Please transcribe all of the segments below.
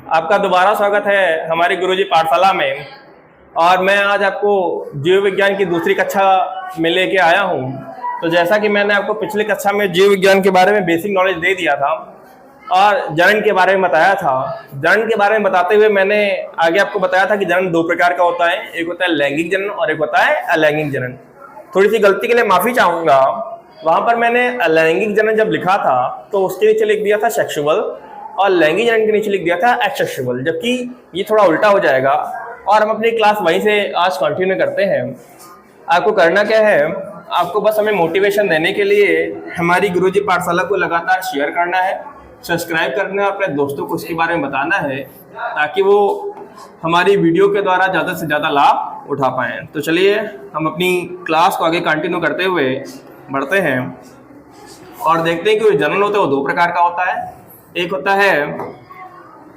आपका दोबारा स्वागत है हमारी गुरुजी पाठशाला में। और मैं आज आपको जीव विज्ञान की दूसरी कक्षा में लेके आया हूँ। तो जैसा कि मैंने आपको पिछली कक्षा में जीव विज्ञान के बारे में बेसिक नॉलेज दे दिया था और जनन के बारे में बताया था। जनन के बारे में बताते हुए मैंने आगे आपको बताया था कि जनन दो प्रकार का होता है, एक होता है लैंगिक जनन और एक होता है अलैंगिक जनन। थोड़ी सी गलती के लिए माफी चाहूंगा, वहां पर मैंने अलैंगिक जनन जब लिखा था तो उसके नीचे लिख दिया था सेक्सुअल और लैंगिक जनन के नीचे लिख दिया था एसेक्सुअल, जबकि ये थोड़ा उल्टा हो जाएगा। और हम अपनी क्लास वहीं से आज कंटिन्यू करते हैं। आपको करना क्या है, आपको बस हमें मोटिवेशन देने के लिए हमारी गुरुजी पाठशाला को लगातार शेयर करना है, सब्सक्राइब करना है, अपने दोस्तों को इसके बारे में बताना है ताकि वो हमारी वीडियो के द्वारा ज़्यादा से ज़्यादा लाभ उठा पाएँ। तो चलिए हम अपनी क्लास को आगे कंटिन्यू करते हुए बढ़ते हैं और देखते हैं कि जो जनन होता है वो दो प्रकार का होता है। एक होता है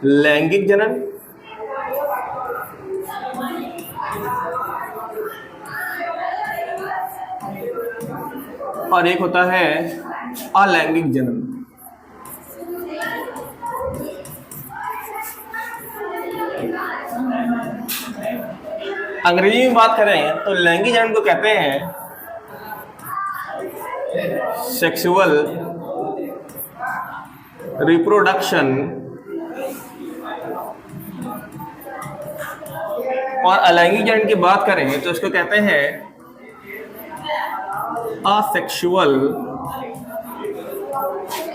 लैंगिक जनन और एक होता है अलैंगिक जनन। अंग्रेजी में बात करें तो लैंगिक जनन को कहते हैं सेक्सुअल रिप्रोडक्शन और अलैंगिक जनन की बात करें तो इसको कहते हैं असेक्सुअल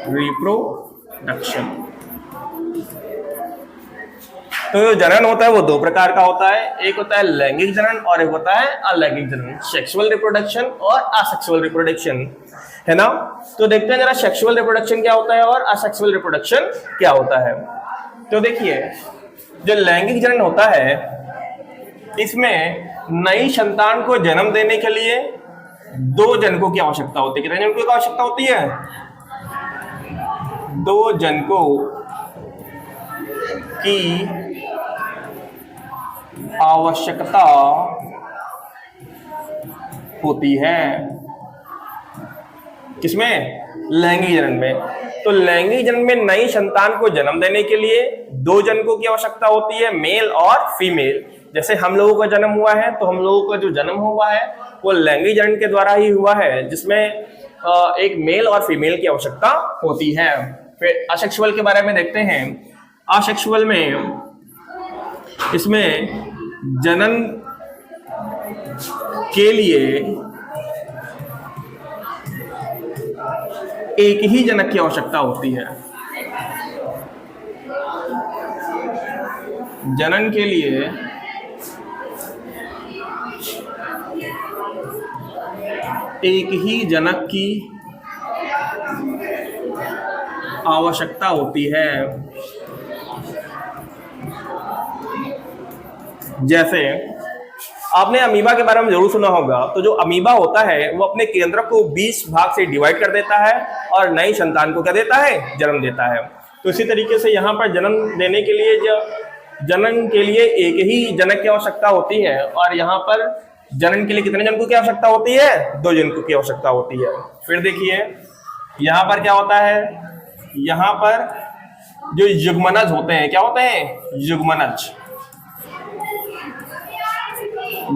रिप्रोडक्शन। तो जो जनन होता है वो दो प्रकार का होता है, एक होता है लैंगिक जनन और एक होता है अलैंगिक जनन, सेक्सुअल रिप्रोडक्शन और असेक्सुअल रिप्रोडक्शन, है ना। तो देखते हैं जरा सेक्सुअल रिप्रोडक्शन क्या होता है और असेक्सुअल रिप्रोडक्शन क्या होता है। तो देखिए जो लैंगिक जनन होता है इसमें नई संतान को जन्म देने के लिए दो जनकों की आवश्यकता होती है। कितने जनकों की आवश्यकता होती है? दो जनकों की आवश्यकता होती है। किसमें? लैंगिक जनन में। तो लैंगिक जनन में नई संतान को जन्म देने के लिए दो जनकों की आवश्यकता होती है, मेल और फीमेल। जैसे हम लोगों का जन्म हुआ है तो हम लोगों का जो जन्म हुआ है वो लैंगिक जनन के द्वारा ही हुआ है, जिसमें एक मेल और फीमेल की आवश्यकता होती है। फिर असेक्सुअल के बारे में देखते हैं। असेक्सुअल में इसमें जनन के लिए एक ही जनक की आवश्यकता होती है। जनन के लिए एक ही जनक की आवश्यकता होती है। जैसे आपने अमीबा के बारे में जरूर सुना होगा। तो जो अमीबा होता है वो अपने केंद्रक को 20 भाग से डिवाइड कर देता है और नई संतान को क्या देता है? जन्म देता है। तो इसी तरीके से यहाँ पर जन्म देने के लिए जनन के लिए एक ही जनक की आवश्यकता होती है और यहाँ पर जनन के लिए कितने जनकों की आवश्यकता होती है? दो जनकों की आवश्यकता होती है। फिर देखिए यहाँ पर क्या होता है, यहाँ पर जो युग्मनज होते हैं, क्या होते हैं? युग्मनज।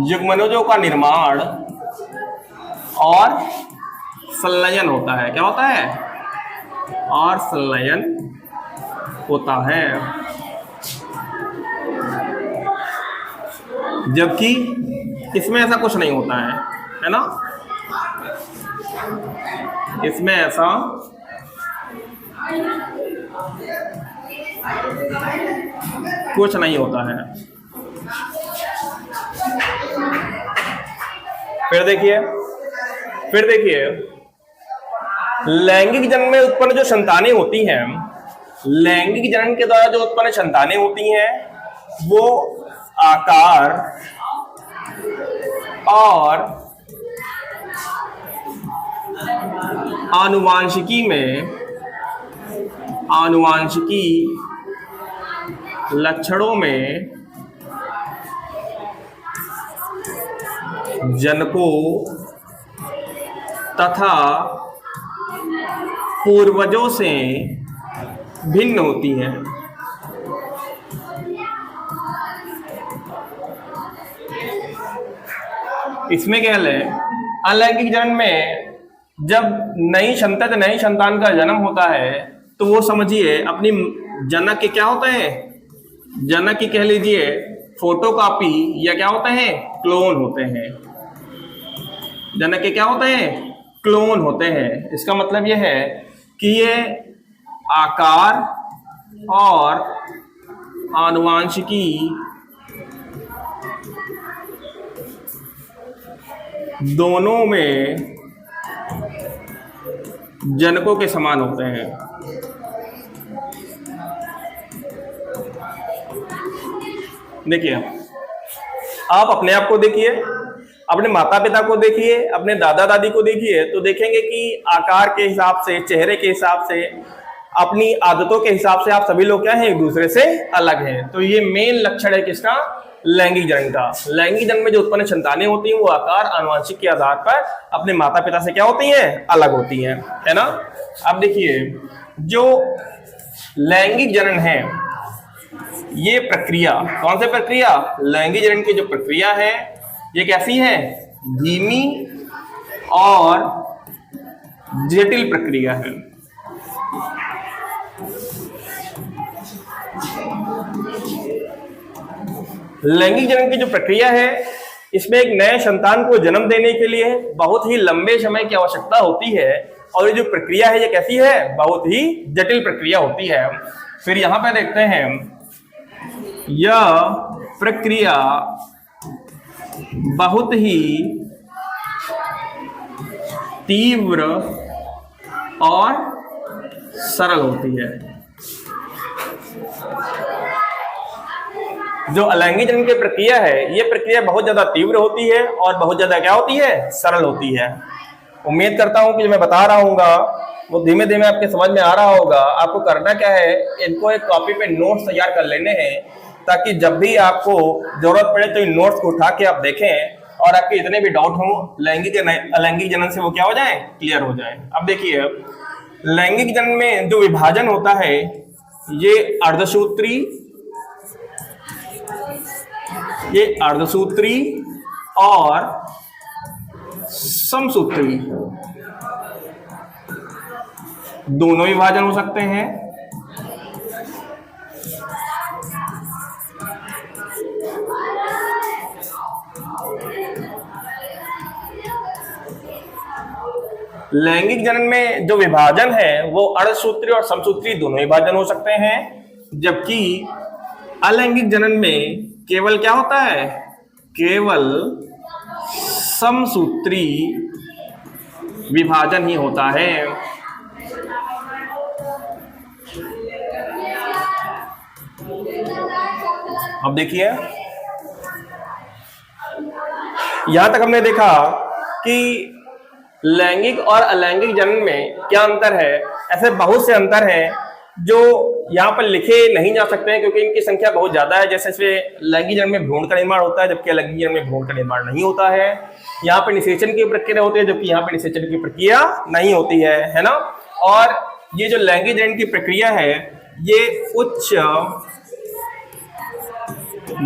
युग्मनजों का निर्माण और संलयन होता है। क्या होता है? और संलयन होता है। जबकि इसमें ऐसा कुछ नहीं होता है ना। इसमें ऐसा कुछ नहीं होता है। फिर देखिए लैंगिक जनन में उत्पन्न जो संतानें होती हैं, लैंगिक जनन के द्वारा जो उत्पन्न संतानें होती हैं वो आकार और आनुवांशिकी लक्षणों में जनकों तथा पूर्वजों से भिन्न होती हैं। इसमें क्या है, अलैंगिक जनन में जब नई संतान का जन्म होता है तो वो समझिए अपनी जनक के क्या होते हैं, जनक की कह लीजिए फोटोकॉपी या क्या होते हैं, क्लोन होते हैं। जनक के क्या होते हैं, क्लोन होते हैं। इसका मतलब यह है कि ये आकार और आनुवांशिकी दोनों में जनकों के समान होते हैं। देखिए, आप अपने आप को देखिए, अपने माता पिता को देखिए, अपने दादा दादी को देखिए, तो देखेंगे कि आकार के हिसाब से, चेहरे के हिसाब से, अपनी आदतों के हिसाब से आप सभी लोग क्या हैं, एक दूसरे से अलग हैं। तो ये मेन लक्षण है किसका, लैंगिक जनन का। लैंगिक जनन में जो उत्पन्न संतानें होती हैं वो आकार आनुवंशिक के आधार पर अपने माता पिता से क्या होती हैं, अलग होती हैं, है ना। अब देखिए, जो लैंगिक जनन है ये प्रक्रिया, कौन सी प्रक्रिया, लैंगिक जनन की जो प्रक्रिया है ये कैसी है, धीमी और जटिल प्रक्रिया है। लैंगिक जनन की जो प्रक्रिया है इसमें एक नए संतान को जन्म देने के लिए बहुत ही लंबे समय की आवश्यकता होती है, और ये जो प्रक्रिया है ये कैसी है, बहुत ही जटिल प्रक्रिया होती है। फिर यहां पे देखते हैं, यह प्रक्रिया बहुत ही तीव्र और सरल होती है। जो अलैंगिक जनन की प्रक्रिया है ये प्रक्रिया बहुत ज्यादा तीव्र होती है और बहुत ज्यादा क्या होती है, सरल होती है। उम्मीद करता हूं कि जो मैं बता रहा हूँगा वो धीमे धीमे आपके समझ में आ रहा होगा। आपको करना क्या है, इनको एक कॉपी पे नोट्स तैयार कर लेने हैं, ताकि जब भी आपको जरूरत पड़े तो इन नोट्स को उठा के आप देखें और आपके इतने भी डाउट हो लैंगिक अलैंगिक जनन से वो क्या हो जाए, क्लियर हो जाए। अब देखिए, लैंगिक जनन में जो विभाजन होता है ये अर्धसूत्री और समसूत्री दोनों विभाजन हो सकते हैं। लैंगिक जनन में जो विभाजन है वो अर्धसूत्री और समसूत्री दोनों विभाजन हो सकते हैं, जबकि अलैंगिक जनन में केवल क्या होता है, केवल समसूत्री विभाजन ही होता है। अब देखिए, यहां तक हमने देखा कि लैंगिक और अलैंगिक जनन में क्या अंतर है। ऐसे बहुत से अंतर हैं जो यहाँ पर लिखे नहीं जा सकते हैं क्योंकि इनकी संख्या बहुत ज्यादा है। जैसे इसमें लैंगिक जनन में भ्रूण का निर्माण होता है जबकि अलैंगिक जनन में भ्रूण का निर्माण नहीं होता है। यहाँ पर निषेचन की प्रक्रिया होती है जबकि यहाँ पर निषेचन की प्रक्रिया नहीं होती है ना। और ये जो लैंगिक जनन की प्रक्रिया है ये उच्च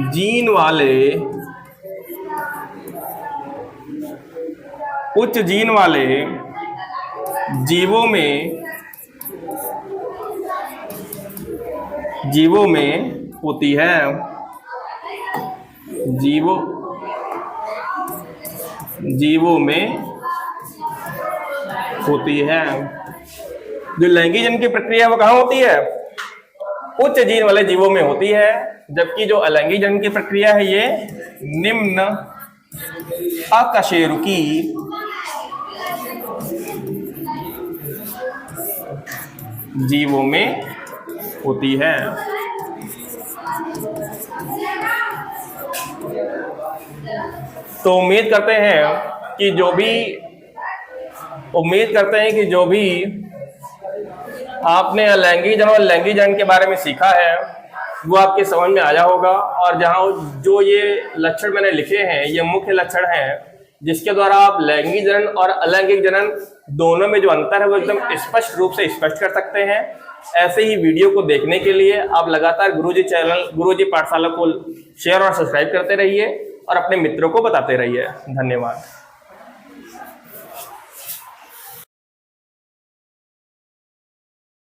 जीन वाले जीवों में होती है। जीवों में होती है। जो लैंगिक जनन की प्रक्रिया वो कहाँ होती है, उच्च जीन वाले जीवों में होती है, जबकि जो अलैंगिक जनन की प्रक्रिया है ये निम्न अकशेरुकी जीवों में होती है। तो उम्मीद करते हैं कि जो भी आपने लैंगिक जनन और लैंगिक जनन के बारे में सीखा है वो आपके समझ में आया होगा। और जहां जो ये लक्षण मैंने लिखे हैं ये मुख्य लक्षण हैं जिसके द्वारा आप लैंगिक जनन और अलैंगिक जनन दोनों में जो अंतर है वो एकदम स्पष्ट रूप से स्पष्ट कर सकते हैं। ऐसे ही वीडियो को देखने के लिए आप लगातार गुरुजी पाठशाला को शेयर और सब्सक्राइब करते रहिए। और अपने मित्रों को बताते रहिए। धन्यवाद।